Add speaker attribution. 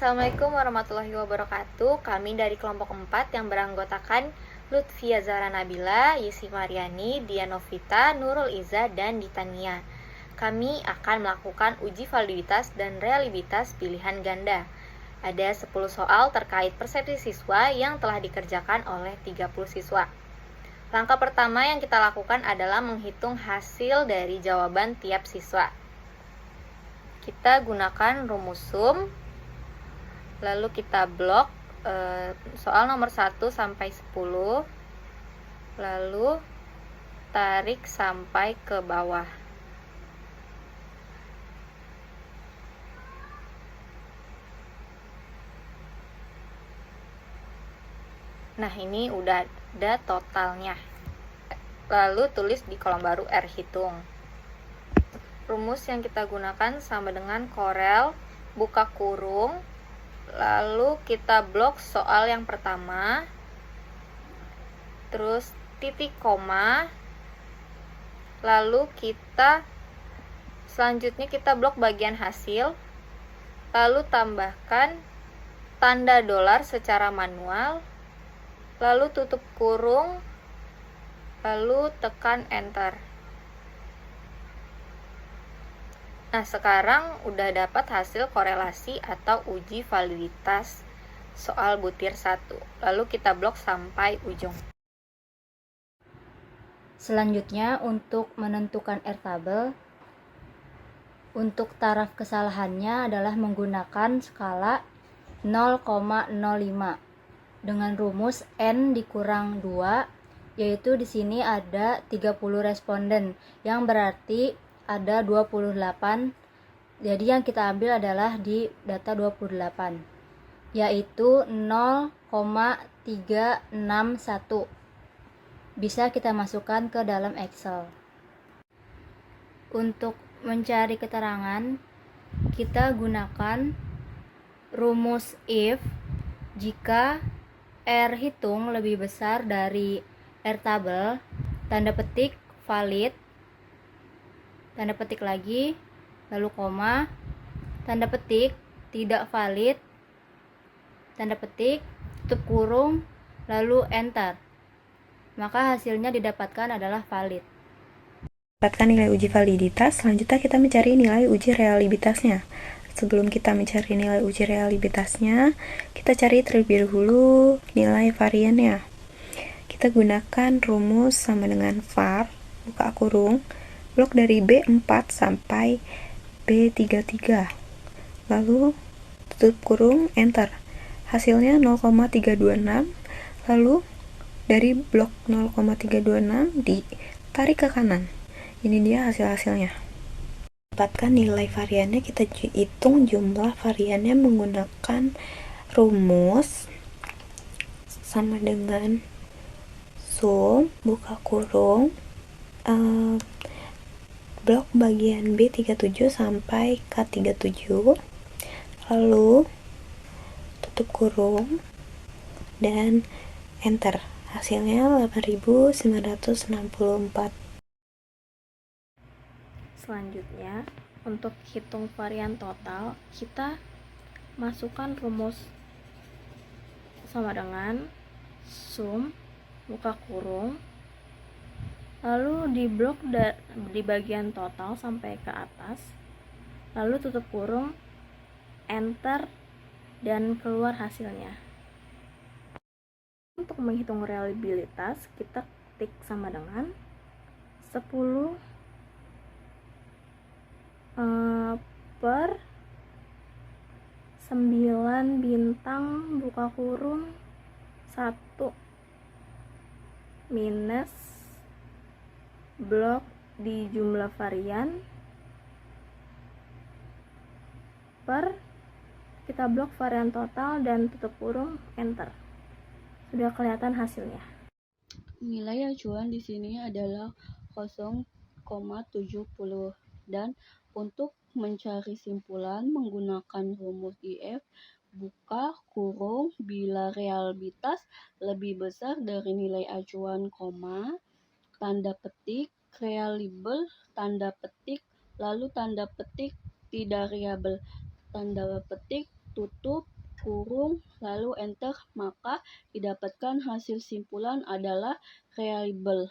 Speaker 1: Assalamualaikum warahmatullahi wabarakatuh. Kami dari kelompok 4 yang beranggotakan Lutfia Zahra Nabila, Yesi Mariani, Dianovita, Nurul Iza, dan Ditania. Kami akan melakukan uji validitas dan realitas pilihan ganda. Ada 10 soal terkait persepsi siswa yang telah dikerjakan oleh 30 siswa. Langkah pertama yang kita lakukan adalah menghitung hasil dari jawaban tiap siswa. Kita gunakan rumus sum. Lalu kita blok soal nomor 1 sampai 10. Lalu tarik sampai ke bawah. Nah, ini udah ada totalnya. Lalu tulis di kolom baru R hitung. Rumus yang kita gunakan sama dengan Corel buka kurung. Lalu kita blok soal yang pertama, terus titik koma, lalu selanjutnya kita blok bagian hasil, lalu tambahkan tanda dolar secara manual, lalu tutup kurung, lalu tekan enter. Nah, sekarang udah dapat hasil korelasi atau uji validitas soal butir 1. Lalu kita blok sampai ujung.
Speaker 2: Selanjutnya, untuk menentukan R-tabel, untuk taraf kesalahannya adalah menggunakan skala 0,05 dengan rumus N dikurang 2, yaitu di sini ada 30 responden, yang berarti ada 28. Jadi yang kita ambil adalah di data 28, yaitu 0,361. Bisa kita masukkan ke dalam Excel. Untuk mencari keterangan, kita gunakan rumus if jika R hitung lebih besar dari R tabel, tanda petik valid, tanda petik lagi, lalu koma, tanda petik tidak valid, tanda petik, tutup kurung, lalu enter. Maka hasilnya didapatkan adalah valid.
Speaker 3: Dapatkan nilai uji validitas, selanjutnya kita mencari nilai uji realitasnya. Sebelum kita mencari nilai uji realitasnya, kita cari terlebih dahulu nilai variannya. Kita gunakan rumus sama dengan var, buka kurung, blok dari B4 sampai B33. Lalu tutup kurung, enter. Hasilnya 0,326. Lalu dari blok 0,326 ditarik ke kanan. Ini dia hasil-hasilnya. Dapatkan nilai variannya, kita hitung jumlah variannya menggunakan rumus sama dengan sum, buka kurung, blok bagian B37 sampai K37, lalu tutup kurung dan enter. Hasilnya 8.964.
Speaker 1: Selanjutnya, untuk hitung varian total, kita masukkan rumus sama dengan sum, buka kurung, lalu di blok di bagian total sampai ke atas, lalu tutup kurung, enter, dan keluar hasilnya. Untuk menghitung reliabilitas, kita ketik sama dengan 10 per 9 bintang buka kurung 1 minus blok di jumlah varian per kita blok varian total dan tutup kurung enter. Sudah kelihatan hasilnya.
Speaker 4: Nilai acuan di sini adalah 0,70 dan untuk mencari simpulan menggunakan rumus IF buka kurung bila realitas lebih besar dari nilai acuan, koma, tanda petik reliable, tanda petik, lalu tanda petik tidak reliable, tanda petik tutup kurung, lalu enter, maka didapatkan hasil simpulan adalah reliable.